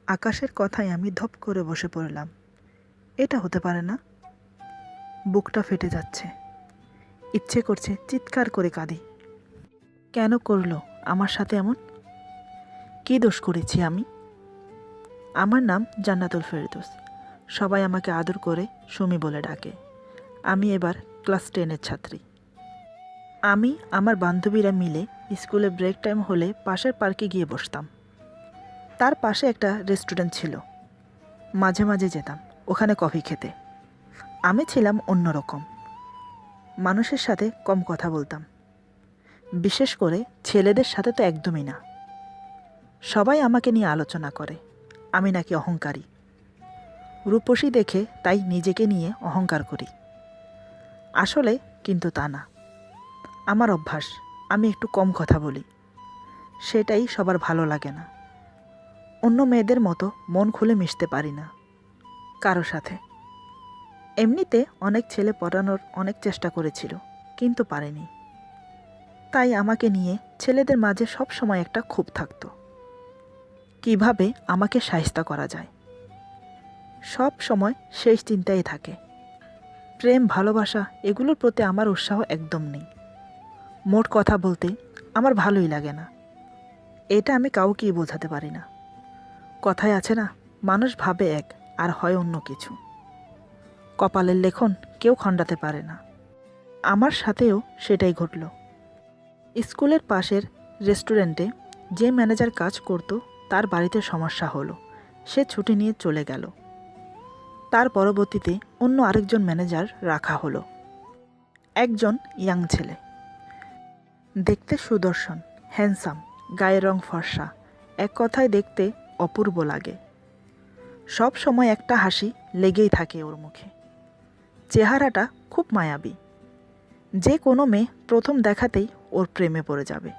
আকাশের কথায় আমি ধপ করে বসে পড়লাম। এটা হতে পারে না। বুকটা ফেটে যাচ্ছে, ইচ্ছে করছে চিৎকার করে কাঁদি। কেন করলো আমার সাথে এমন? কী দোষ করেছি আমি? আমার নাম জান্নাতুল ফেরদৌস। সবাই আমাকে আদর করে সুমি বলে ডাকে। আমি এবার ক্লাস 10-এর ছাত্রী। আমি আমার বান্ধবীরা মিলে স্কুলে ব্রেক টাইম হলে পাশের পার্কে গিয়ে বসতাম। তার পাশে একটা রেস্টুরেন্ট ছিল, মাঝে মাঝে যেতাম ওখানে কফি খেতে। আমি ছিলাম অন্যরকম, মানুষের সাথে কম কথা বলতাম, বিশেষ করে ছেলেদের সাথে তো একদমই না। সবাই আমাকে নিয়ে আলোচনা করে আমি নাকি অহংকারী, রূপসী দেখে তাই নিজেকে নিয়ে অহংকার করি। আসলে কিন্তু তা না, আমার অভ্যাস আমি একটু কম কথা বলি, সেটাই সবার ভালো লাগে না। অন্য মেয়েদের মতো মন খুলে মিশতে পারি না কারো সাথে। এমনিতে অনেক ছেলে পটানোর অনেক চেষ্টা করেছিল, কিন্তু পারেনি। তাই আমাকে নিয়ে ছেলেদের মাঝে সব সময় একটা ক্ষোভ থাকতো, কিভাবে আমাকে শায়েস্তা করা যায়। সব সময় সেই চিন্তাই থাকে। প্রেম ভালোবাসা এগুলোর প্রতি আমার উৎসাহ একদম নেই। মোট কথা বলতে আমার ভালোই লাগে না। এটা আমি কাউকেই বোঝাতে পারি না। কথায় আছে না, মানুষ ভাবে এক আর হয় অন্য কিছু। কপালের লেখন কেউ খণ্ডাতে পারে না। আমার সাথেও সেটাই ঘটল। স্কুলের পাশের রেস্টুরেন্টে যে ম্যানেজার কাজ করত তার বাড়িতে সমস্যা হলো, সে ছুটি নিয়ে চলে গেল। তার পরবর্তীতে অন্য আরেকজন ম্যানেজার রাখা হলো, একজন ইয়াং ছেলে, দেখতে সুদর্শন, হ্যান্ডসাম, গায়ের রং ফর্সা, এক কথায় দেখতে অপূর্ব লাগে। সব সময় একটা হাসি লেগেই থাকে ওর মুখে। চেহারাটা খুব মায়াবী। যে কোনো মেয়ে প্রথম দেখাতেই ওর প্রেমে পড়ে যাবে।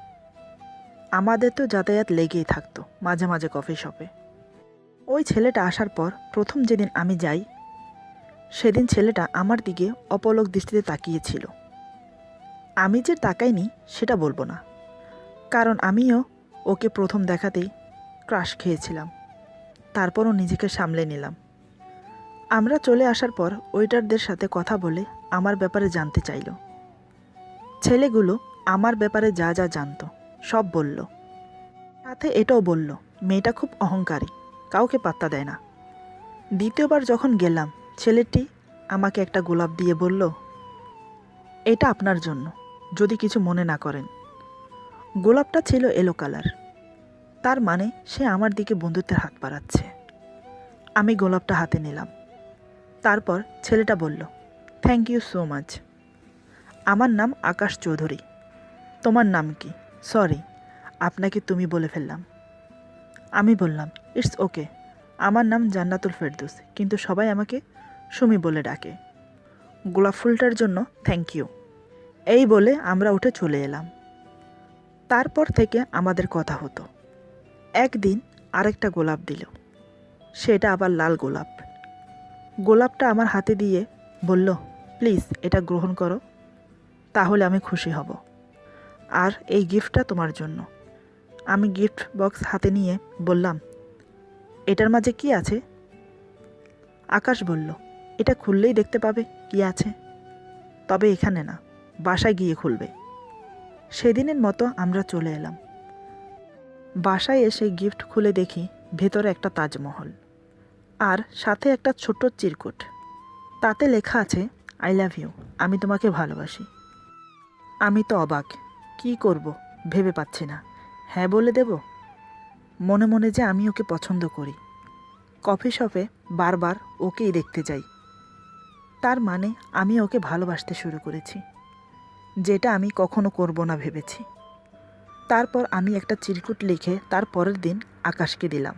আমাদের তো যাতায়াত লেগেই থাকতো মাঝে মাঝে কফি শপে। ওই ছেলেটা আসার পর প্রথম যেদিন আমি যাই, সেদিন ছেলেটা আমার দিকে অপলক দৃষ্টিতে তাকিয়েছিল। আমি যে তাকাইনি সেটা বলবো না, কারণ আমিও ওকে প্রথম দেখাতেই ক্রাশ খেয়েছিলাম। তারপরও নিজেকে সামলে নিলাম। আমরা চলে আসার পর ওয়েটারদের সাথে কথা বলে আমার ব্যাপারে জানতে চাইল। ছেলেগুলো আমার ব্যাপারে যা যা জানতো সব বলল। সাথে এটাও বলল মেয়েটা খুব অহংকারী, কাউকে পাত্তা দেয় না। দ্বিতীয়বার যখন গেলাম, ছেলেটি আমাকে একটা গোলাপ দিয়ে বলল, এটা আপনার জন্য, যদি কিছু মনে না করেন। গোলাপটা ছিল ইয়েলো কালার, তার মানে সে আমার দিকে বন্ধুত্বের হাত বাড়াচ্ছে। আমি গোলাপটা হাতে নিলাম। তারপর ছেলেটা বলল, থ্যাংক ইউ সো মাচ। আমার নাম আকাশ চৌধুরী। তোমার নাম কি? সরি, আপনাকে তুমি বলে ফেললাম। আমি বললাম, ইটস ওকে, আমার নাম জান্নাতুল ফেরদৌস, কিন্তু সবাই আমাকে সুমি বলে ডাকে। গোলাপ ফুলটার জন্য থ্যাংক ইউ। এই বলে আমরা উঠে চলে এলাম। তারপর থেকে আমাদের কথা হতো। একদিন আরেকটা গোলাপ দিল, সেটা আবার লাল গোলাপ। গোলাপটা আমার হাতে দিয়ে বলল, প্লিজ এটা গ্রহণ করো, তাহলে আমি খুশি হব। আর এই গিফটটা তোমার জন্য। আমি গিফট বক্স হাতে নিয়ে বললাম, এটার মাঝে কি আছে? আকাশ বলল, এটা খুললেই দেখতে পাবে কি আছে, তবে এখানে না, বাসায় গিয়ে খুলবে। সেদিনের মতো আমরা চলে এলাম। বাসায় এসে গিফট খুলে দেখি ভেতরে একটা তাজমহল, আর সাথে একটা ছোট্ট চিরকুট। তাতে লেখা আছে, আই লাভ ইউ, আমি তোমাকে ভালোবাসি। আমি তো অবাক, কি করব ভেবে পাচ্ছি না। হ্যাঁ বলে দেব? মনে মনে যে আমি ওকে পছন্দ করি, কফি শপে বারবার ওকেই দেখতে যাই। তার মানে আমি ওকে ভালোবাসতে শুরু করেছি, যেটা আমি কখনো করব না ভেবেছি। তারপর আমি একটা চিরকুট লিখে তার পরের দিন আকাশকে দিলাম।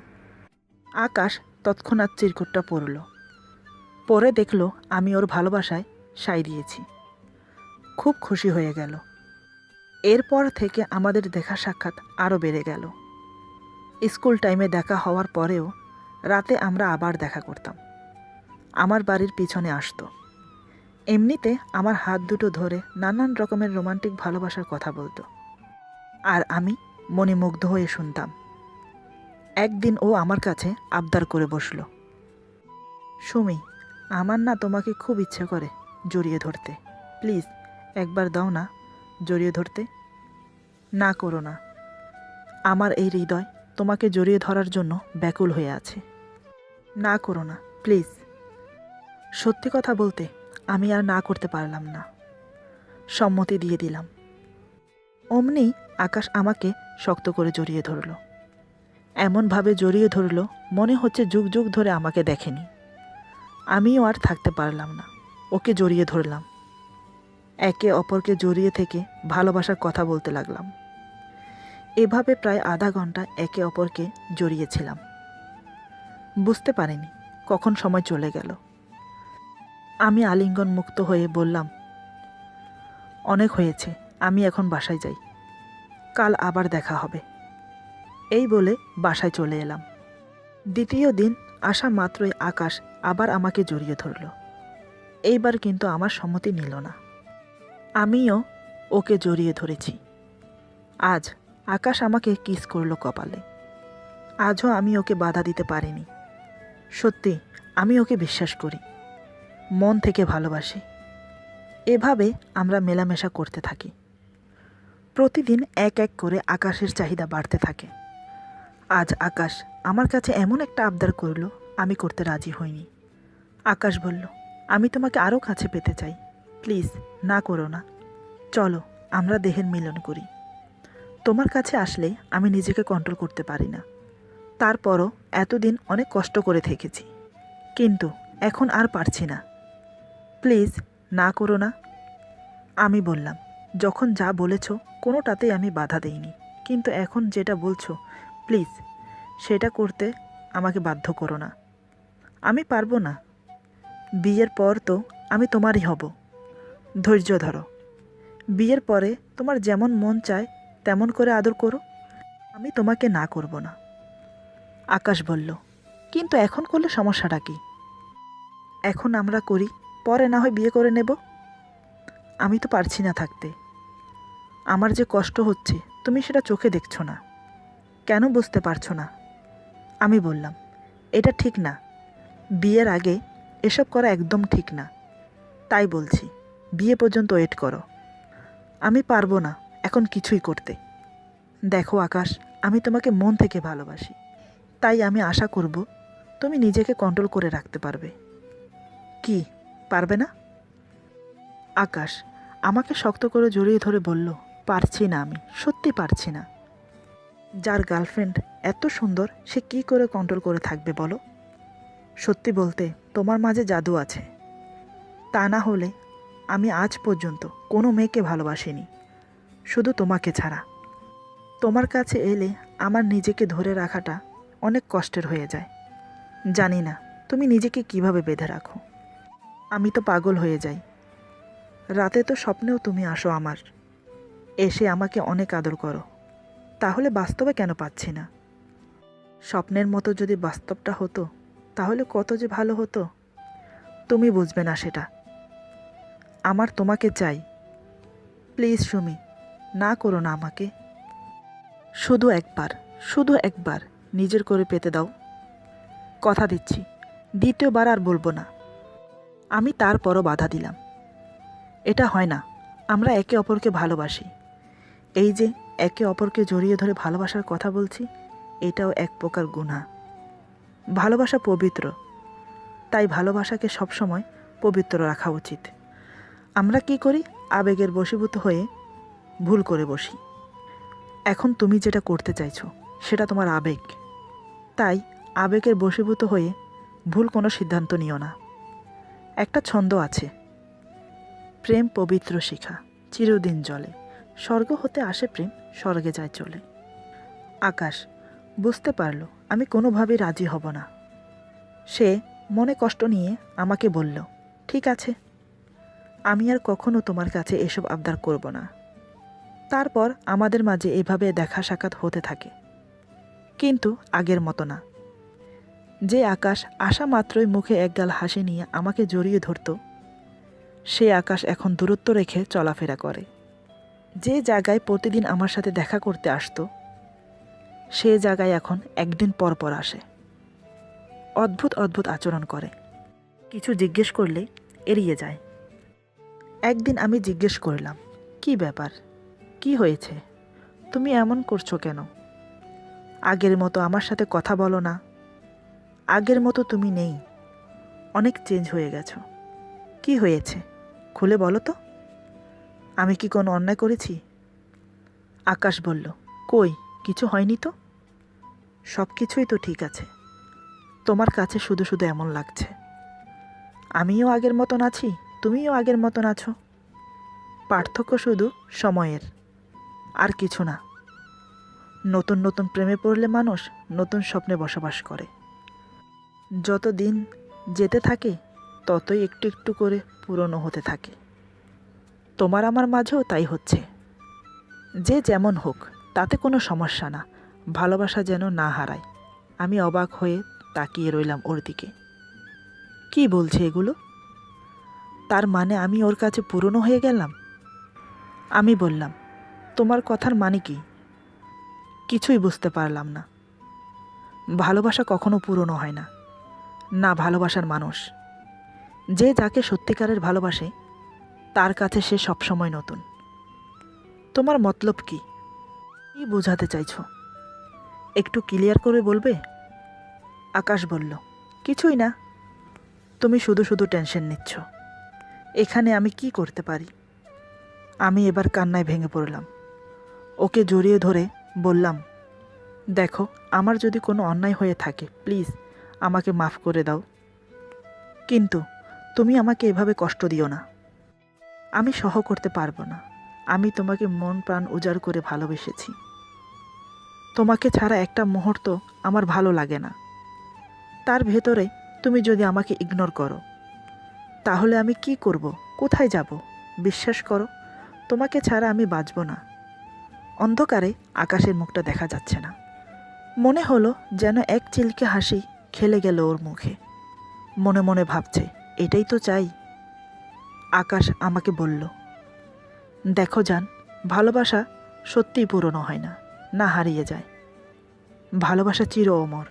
আকাশ তৎক্ষণাৎ চিরকুটটা পড়ল, পরে দেখলো আমি ওর ভালোবাসায় সায় দিয়েছি। খুব খুশি হয়ে গেল। এরপর থেকে আমাদের দেখা সাক্ষাৎ আরও বেড়ে গেল। স্কুল টাইমে দেখা হওয়ার পরেও রাতে আমরা আবার দেখা করতাম। আমার বাড়ির পিছনে আসতো। এমনিতে আমার হাত দুটো ধরে নানান রকমের রোমান্টিক ভালোবাসার কথা বলতো, আর আমি মনে মুগ্ধ হয়ে শুনতাম। একদিন ও আমার কাছে আবদার করে বসলো, সুমি, আমার না তোমাকে খুব ইচ্ছে করে জড়িয়ে ধরতে, প্লিজ একবার দাও না জড়িয়ে ধরতে। না করো না, আমার এই হৃদয় তোমাকে জড়িয়ে ধরার জন্য ব্যাকুল হয়ে আছে। না করো না প্লিজ। সত্যি কথা বলতে আমি আর না করতে পারলাম না, সম্মতি দিয়ে দিলাম। অমনি আকাশ আমাকে শক্ত করে জড়িয়ে ধরল, এমনভাবে জড়িয়ে ধরল মনে হচ্ছে যুগ যুগ ধরে আমাকে দেখেনি। আমিও আর থাকতে পারলাম না, ওকে জড়িয়ে ধরলাম। একে অপরকে জড়িয়ে থেকে ভালোবাসার কথা বলতে লাগলাম। এভাবে প্রায় আধা ঘন্টা একে অপরকে জড়িয়েছিলাম। বুঝতে পারিনি কখন সময় চলে গেল। আমি আলিঙ্গন মুক্ত হয়ে বললাম, অনেক হয়েছে, আমি এখন বাসায় যাই, কাল আবার দেখা হবে। এই বলে বাসায় চলে এলাম। দ্বিতীয় দিন আসা মাত্রই আকাশ আবার আমাকে জড়িয়ে ধরল। এইবার কিন্তু আমার সম্মতি নিল না। আমিও ওকে জড়িয়ে ধরেছি। আজ আকাশ আমাকে কিস করলো কপালে। আজও আমি ওকে বাধা দিতে পারিনি। সত্যি আমি ওকে বিশ্বাস করি, মন থেকে ভালোবাসি। এভাবে আমরা মেলামেশা করতে থাকি। প্রতিদিন এক এক করে আকাশের চাহিদা বাড়তে থাকে। আজ আকাশ আমার কাছে এমন একটা আবদার করলো, আমি করতে রাজি হইনি। আকাশ বলল, আমি তোমাকে আরও কাছে পেতে চাই, প্লিজ না করো না, চলো আমরা দেহের মিলন করি। তোমার কাছে আসলে আমি নিজেকে কন্ট্রোল করতে পারি না। তারপরও এতদিন অনেক কষ্ট করে থেকেছি, কিন্তু এখন আর পারছি না, প্লিজ না করো না। আমি বললাম, যখন যা বলেছ কোনোটাতেই আমি বাধা দেইনি, কিন্তু এখন যেটা বলছো প্লিজ সেটা করতে আমাকে বাধ্য করো না। আমি পারবো না। বিয়ের পর তো আমি তোমারই হব, ধৈর্য ধরো। বিয়ের পরে তোমার যেমন মন চায় তেমন করে আদর করো, আমি তোমাকে না করব না। আকাশ বলল, কিন্তু এখন করলে সমস্যাটা কি? এখন আমরা করি, পরে না হয় বিয়ে করে নেব। আমি তো পারছি না থাকতে। আমার যে কষ্ট হচ্ছে তুমি সেটা চোখে দেখছো না, কেন বুঝতে পারছো না? আমি বললাম, এটা ঠিক না, বিয়ের আগে এসব করা একদম ঠিক না। তাই বলছি বিয়ে পর্যন্ত ওয়েট করো। আমি পারবো না এখন কিছুই করতে। দেখো আকাশ, আমি তোমাকে মন থেকে ভালোবাসি, তাই আমি আশা করব তুমি নিজেকে কন্ট্রোল করে রাখতে পারবে। কি পারবে না? আকাশ আমাকে শক্ত করে জড়িয়ে ধরে বলল, পারছি না, আমি সত্যি পারছি না। যার গার্লফ্রেন্ড এত সুন্দর সে কি করে কন্ট্রোল করে থাকবে বলো? সত্যি বলতে তোমার মাঝে জাদু আছে, তা না হলে আমি আজ পর্যন্ত কোনো মেয়েকে ভালোবাসিনি, শুধু তোমাকে ছাড়া। তোমার কাছে এলে আমার নিজেকে ধরে রাখাটা অনেক কষ্টের হয়ে যায়। জানি না তুমি নিজেকে কিভাবে বেঁধে রাখো। আমি তো পাগল হয়ে যাই। রাতে তো স্বপ্নেও তুমি আসো আমার, এসে আমাকে অনেক আদর করো। তাহলে বাস্তবে কেন পাচ্ছি না? স্বপ্নের মতো যদি বাস্তবটা হতো তাহলে কত যে ভালো হতো। তুমি বুঝবে না সেটা। আমার তোমাকে চাই, প্লিজ সুমি, না করো না আমাকে। শুধু একবার নিজের করে পেতে দাও। কথা দিচ্ছি দ্বিতীয়বার আর বলবো না। আমি তারপরও বাধা দিলাম। এটা হয় না, আমরা একে অপরকে ভালোবাসি। এই যে একে অপরকে জড়িয়ে ধরে ভালোবাসার কথা বলছি, এটাও এক প্রকার গুনাহ। ভালোবাসা পবিত্র, তাই ভালোবাসাকে সবসময় পবিত্র রাখা উচিত। আমরা কি করি, আবেগের বশীভূত হয়ে ভুল করে বসি। এখন তুমি যেটা করতে চাইছো সেটা তোমার আবেগ, তাই আবেগের বশীভূত হয়ে ভুল কোনো সিদ্ধান্ত নিও না। একটা ছন্দ আছে, প্রেম পবিত্র শিখা চিরদিন জলে, স্বর্গ হতে আসে প্রেম, স্বর্গে যায় চলে। আকাশ বুঝতে পারলো আমি কোনোভাবেই রাজি হব না। সে মনে কষ্ট নিয়ে আমাকে বলল, ঠিক আছে, আমি আর কখনো তোমার কাছে এসব আবদার করব না। তারপর আমাদের মাঝে এভাবে দেখা সাক্ষাৎ হতে থাকে, কিন্তু আগের মতো না। যে আকাশ আসা মাত্রই মুখে একগাল হাসি নিয়ে আমাকে জড়িয়ে ধরত, সে আকাশ এখন দূরত্ব রেখে চলাফেরা করে। যে জায়গায় প্রতিদিন আমার সাথে দেখা করতে আসতো, সে জায়গায় এখন একদিন পর পর আসে। অদ্ভুত অদ্ভুত আচরণ করে। কিছু জিজ্ঞেস করলে এড়িয়ে যায়। একদিন আমি জিজ্ঞেস করলাম, কি ব্যাপার, কি হয়েছে, তুমি এমন করছো কেন? আগের মতো আমার সাথে কথা বলো না, আগের মতো তুমি নেই, অনেক চেঞ্জ হয়ে গেছো। কি হয়েছে খুলে বলো তো, আমি কি কোনো অন্যায় করেছি? আকাশ বলল, কই, কিছু হয়নি তো, সব কিছুই তো ঠিক আছে। তোমার কাছে শুধু শুধু এমন লাগছে। আমিও আগের মতন আছি, তুমিও আগের মতন আছো। পার্থক্য শুধু সময়ের, আর কিছু না। নতুন নতুন প্রেমে পড়লে মানুষ নতুন স্বপ্নে বসবাস করে। যত দিন যেতে থাকে ততই একটু একটু করে পুরনো হতে থাকে। তোমার আমার মাঝেও তাই হচ্ছে। যে যেমন হোক তাতে কোনো সমস্যা না, ভালোবাসা যেন না হারায়। আমি অবাক হয়ে তাকিয়ে রইলাম ওর দিকে। কি বলছে এগুলো? তার মানে আমি ওর কাছে পুরনো হয়ে গেলাম? আমি বললাম, তোমার কথার মানে কি? কিছুই বুঝতে পারলাম না। ভালোবাসা কখনো পুরনো হয় না, না ভালোবাসার মানুষ। যে যাকে সত্যিকারের ভালোবাসে তার কাছে সে সবসময় নতুন। তোমার মতলব কি? কি বোঝাতে চাইছো? একটু ক্লিয়ার করে বলবে? আকাশ বলল, কিছুই না, তুমি শুধু শুধু টেনশন নিচ্ছ। এখানে আমি কি করতে পারি? আমি এবার কান্নায় ভেঙে পড়লাম। ওকে জড়িয়ে ধরে বললাম, দেখো, আমার যদি কোনো অন্যায় হয়ে থাকে প্লিজ আমাকে মাফ করে দাও, কিন্তু তুমি আমাকে এভাবে কষ্ট দিও না। আমি সহ করতে পারবো না। আমি তোমাকে মন প্রাণ উজাড় করে ভালোবেসেছি। তোমাকে ছাড়া একটা মুহূর্ত আমার ভালো লাগে না। তার ভেতরে তুমি যদি আমাকে ইগনোর করো তাহলে আমি কি করব, কোথায় যাব? বিশ্বাস করো, তোমাকে ছাড়া আমি বাঁচব না। অন্ধকারে আকাশের মুখটা দেখা যাচ্ছে না। মনে হলো যেন এক চিলকে হাসি খেলে গেল ওর মুখে। মনে মনে ভাবছে, এটাই তো চাই। আকাশ আমাকে বলল, দেখো জান, ভালোবাসা সত্যিই পুরনো হয় না, না হারিয়ে যায়। ভালোবাসা চির অমর।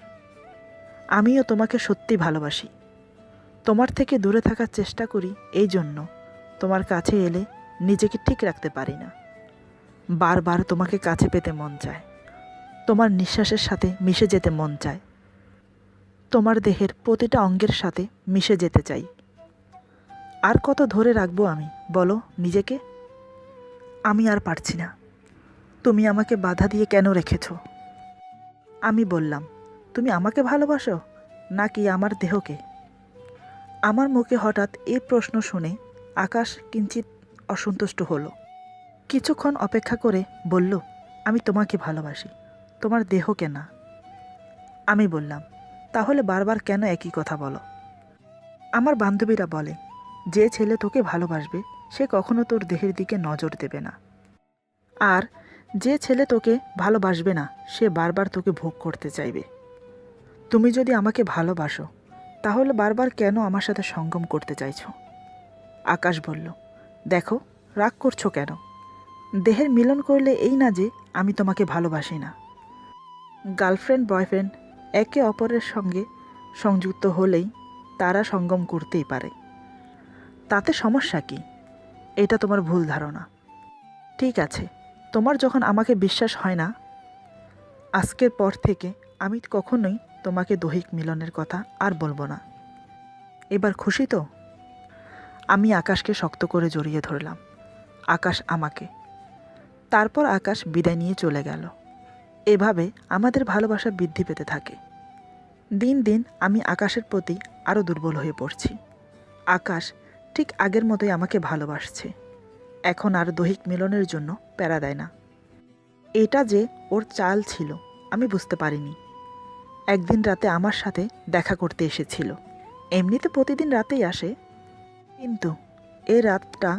আমিও তোমাকে সত্যি ভালোবাসি। তোমার থেকে দূরে থাকার চেষ্টা করি, এই জন্য তোমার কাছে এলে নিজেকে ঠিক রাখতে পারি না। বারবার তোমাকে কাছে পেতে মন চায়, তোমার নিঃশ্বাসের সাথে মিশে যেতে মন চায়, তোমার দেহের প্রতিটা অঙ্গের সাথে মিশে যেতে চাই। আর কত ধরে রাখবো আমি, বলো নিজেকে? আমি আর পারছি না। তুমি আমাকে বাধা দিয়ে কেন রেখেছো? আমি বললাম, তুমি আমাকে ভালোবাসো নাকি আমার দেহকে? আমার মুখে হঠাৎ এই প্রশ্ন শুনে আকাশ কিঞ্চিত অসন্তুষ্ট হলো। কিছুক্ষণ অপেক্ষা করে বলল, আমি তোমাকে ভালোবাসি, তোমার দেহকে না। আমি বললাম, তাহলে বারবার কেন একই কথা বলো? আমার বান্ধবীরা বলে, যে ছেলে তোকে ভালোবাসবে সে কখনো তোর দেহের দিকে নজর দেবে না, আর যে ছেলে তোকে ভালোবাসবে না সে বারবার তোকে ভোগ করতে চাইবে। তুমি যদি আমাকে ভালোবাসো তাহলে বারবার কেন আমার সাথে সঙ্গম করতে চাইছো? আকাশ বলল, দেখো, রাগ করছো কেন? দেহের মিলন করলে এই না যে আমি তোমাকে ভালোবাসি না। গার্লফ্রেন্ড বয়ফ্রেন্ড একে অপরের সঙ্গে সংযুক্ত হলেই তারা সঙ্গম করতেই পারে। তাতে সমস্যা কি? এটা তোমার ভুল ধারণা। ঠিক আছে, তোমার যখন আমাকে বিশ্বাস হয় না, আজকের পর থেকে আমি কখনোই তোমাকে দৈহিক মিলনের কথা আর বলবো না। এবার খুশি তো? আমি আকাশকে শক্ত করে জড়িয়ে ধরলাম, আকাশ আমাকে। তারপর আকাশ বিদায় নিয়ে চলে গেল। এভাবে আমাদের ভালোবাসা বৃদ্ধি পেতে থাকে। দিন দিন আমি আকাশের প্রতি আরও দুর্বল হয়ে পড়ছি। আকাশ ঠিক আগের মতোই আমাকে ভালোবাসছে, এখন আর দৈহিক মিলনের জন্য প্যারা দেয় না। এটা যে ওর চাল ছিল আমি বুঝতে পারিনি। একদিন রাতে আমার সাথে দেখা করতে এসেছিল। এমনিতে প্রতিদিন রাতেই আসে, কিন্তু এ রাতটা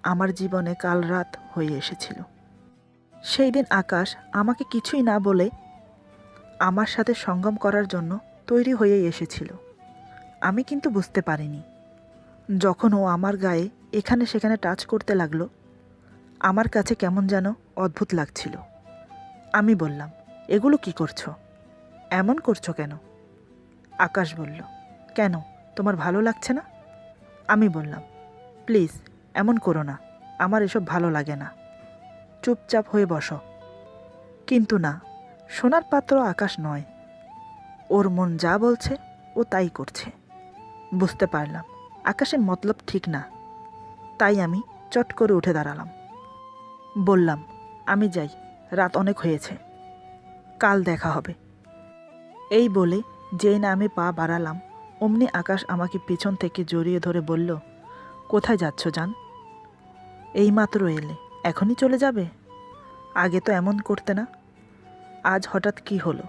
আমার জীবনে কাল রাত হয়ে এসেছিল। সেই দিন আকাশ আমাকে কিছুই না বলে আমার সাথে সঙ্গম করার জন্য তৈরি হয়ে এসেছিল। আমি কিন্তু বুঝতে পারিনি। যখন ও আমার গায়ে এখানে সেখানে টাচ করতে লাগলো, আমার কাছে কেমন যেন অদ্ভুত লাগছিল। আমি বললাম, এগুলো কি করছো? এমন করছো কেন? আকাশ বলল, কেন, তোমার ভালো লাগছে না? আমি বললাম, প্লিজ এমন করো না, আমার এসব ভালো লাগে না, চুপচাপ হয়ে বসো। কিন্তু না, সোনার পাত্র আকাশ নয়। ওর মন যা বলছে ও তাই করছে। বুঝতে পারলাম আকাশের মতলব ঠিক না। তাই আমি চট করে উঠে দাঁড়ালাম। বললাম, আমি যাই, রাত অনেক হয়েছে, কাল দেখা হবে। এই বলে যেই না আমি পা বাড়ালাম, অমনি আকাশ আমাকে পিছন থেকে জড়িয়ে ধরে বলল, কোথায় যাচ্ছ জান? এইমাত্র এলে, এখনই চলে যাবে? আগে তো এমন করতে না, আজ হঠাৎ কি হলো?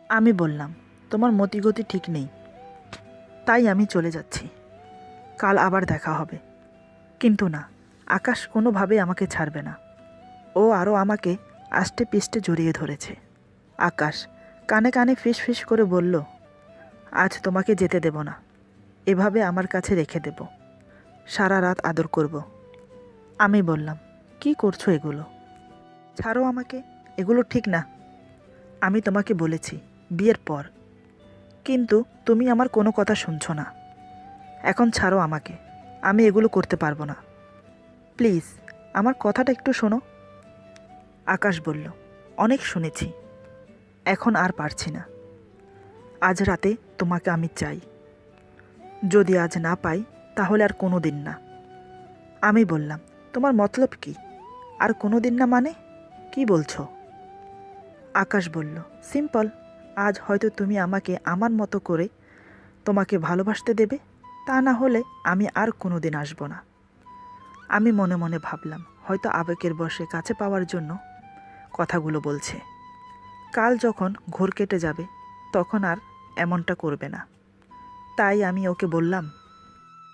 আমি বললাম, তোমার মতিগতি ঠিক নেই, তাই আমি চলে যাচ্ছি, কাল আবার দেখা হবে। কিন্তু না, আকাশ কোনোভাবেই আমাকে ছাড়বে না। ও আরও আমাকে আষ্টে পিষ্টে জড়িয়ে ধরেছে। আকাশ কানে কানে ফিস ফিস করে বলল, আজ তোমাকে যেতে দেব না, এভাবে আমার কাছে রেখে দেব, সারা রাত আদর করব। আমি বললাম, কি করছো এগুলো? ছাড়ো আমাকে, এগুলো ঠিক না। আমি তোমাকে বলেছি বিয়ের পর, কিন্তু তুমি আমার কোনো কথা শুনছো না। এখন ছাড়ো আমাকে, আমি এগুলো করতে পারবো না, প্লিজ আমার কথাটা একটু শোনো। আকাশ বলল, অনেক শুনেছি, এখন আর পারছি না। আজ রাতে তোমাকে আমি চাই, যদি আজ না পাই তাহলে আর কোনো দিন না। আমি বললাম, তোমার মতলব কি? আর কোনো দিন না মানে কি বলছো? আকাশ বলল, সিম্পল, আজ হয়তো তুমি আমাকে আমার মতো করে তোমাকে ভালোবাসতে দেবে, তা না হলে আমি আর কোনো দিন আসবো না। আমি মনে মনে ভাবলাম, হয়তো আবেগের বশে কাছে পাওয়ার জন্য কথাগুলো বলছে। কাল যখন ঘোর কেটে যাবে তখন আর এমনটা করবে না। তাই আমি ওকে বললাম,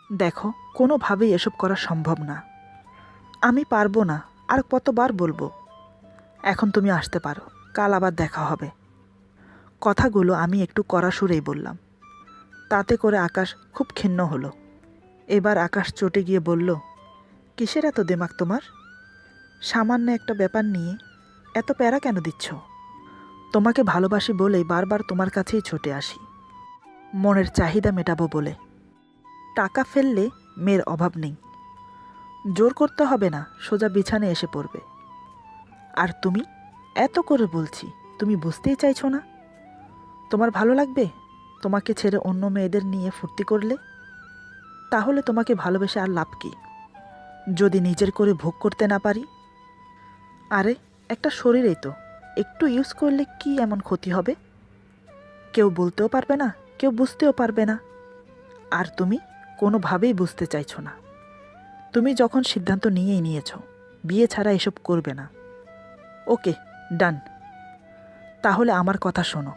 দেখো, কোনোভাবেই এসব করা সম্ভব না, আমি পারবো না, আর কতবার বলবো। এখন তুমি আসতে পারো, কাল আবার দেখা হবে। কথাগুলো আমি একটু কড়া সুরেই বললাম। তাতে করে আকাশ খুব ক্ষিন্ন হলো। এবার আকাশ চটে গিয়ে বলল, কিসের এত দিমাগ তোমার? সামান্য একটা ব্যাপার নিয়ে এত প্যারা কেন দিচ্ছ? তোমাকে ভালোবাসি বলেই বারবার তোমার কাছেই ছুটে আসি, মনের চাহিদা মেটাবো বলে। টাকা ফেললে মেয়ের অভাব নেই, জোর করতে হবে না, সোজা বিছানে এসে পড়বে। আর তুমি, এত করে বলছি, তুমি বুঝতেই চাইছো না। তোমার ভালো লাগবে তোমাকে ছেড়ে অন্য মেয়েদের নিয়ে ফুর্তি করলে? তাহলে তোমাকে ভালোবেসে আর লাভ কি, যদি নিজের করে ভোগ করতে না পারি? আরে, একটা শরীরেই তো, একটু ইউজ করলে কি এমন ক্ষতি হবে? কেউ বলতেও পারবে না, কেউ বুঝতেও পারবে না। আর তুমি কোনোভাবেই বুঝতে চাইছো না। তুমি যখন সিদ্ধান্ত নিয়েই নিয়েছো, বিয়ে ছাড়া এসব করবে না, ওকে, ডান। তাহলে আমার কথা শোনো,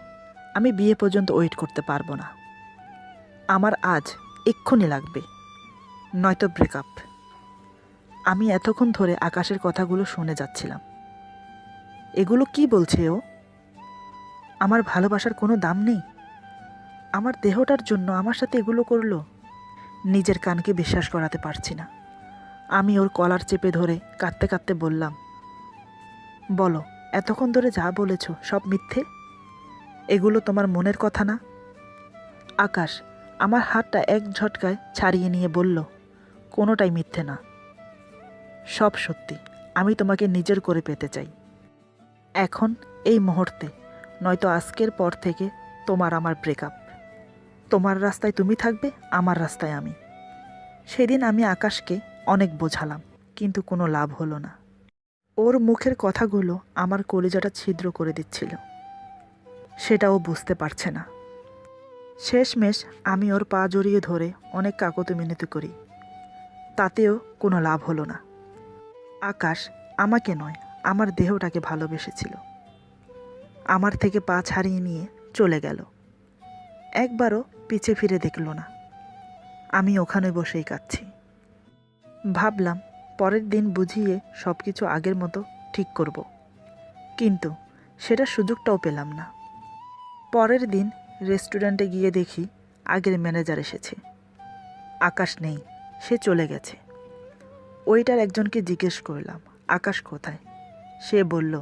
আমি বিয়ে পর্যন্ত ওয়েট করতে পারবো না। আমার আজ এক্ষুনি লাগবে, নয়তো ব্রেকআপ। আমি এতক্ষণ ধরে আকাশের কথাগুলো শুনে যাচ্ছিলাম। এগুলো কি বলছে ও? আমার ভালোবাসার কোনো দাম নেই? আমার দেহটার জন্য আমার সাথে এগুলো করলো? নিজের কানকে বিশ্বাস করাতে পারছি না। আমি ওর কলার চেপে ধরে কাঁদতে কাঁদতে বললাম, বলো, এতক্ষণ ধরে যা বলেছ সব মিথ্যে? এগুলো তোমার মনের কথা না? আকাশ আমার হাতটা এক ঝটকায় ছাড়িয়ে নিয়ে বলল, কোনোটাই মিথ্যে না, সব সত্যি। আমি তোমাকে নিজের করে পেতে চাই, এখন, এই মুহূর্তে, নয়তো আজকের পর থেকে তোমার আমার ব্রেকআপ। তোমার রাস্তায় তুমি থাকবে, আমার রাস্তায় আমি। সেদিন আমি আকাশকে অনেক বোঝালাম, কিন্তু কোনো লাভ হলো না। ওর মুখের কথাগুলো আমার কলিজাটা ছিদ্র করে দিচ্ছিল, সেটাও বুঝতে পারছে না। শেষমেশ আমি ওর পা জড়িয়ে ধরে অনেক কাকুতি মিনতি করি, তাতেও কোনো লাভ হলো না। আকাশ আমাকে নয়, আমার দেহটাকে ভালোবেসেছিল, আমার থেকে পা ছাড়িয়ে নিয়ে চলে গেল, একবারও পিছে ফিরে দেখল না। আমি ওখানে বসেই কাঁদছি। ভাবলাম পরের দিন বুঝিয়ে সব কিছু আগের মতো ঠিক করব, কিন্তু সেটা সুযোগটাও পেলাম না। পরের দিন রেস্টুরেন্টে গিয়ে দেখি আগের ম্যানেজার এসেছে। আকাশ নেই, সে চলে গেছে। ওইটার একজনকে জিজ্ঞেস করলাম, আকাশ কোথায়? সে বলল,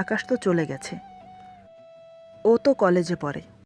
আকাশ তো চলে গেছে, ও তো কলেজে পড়ে।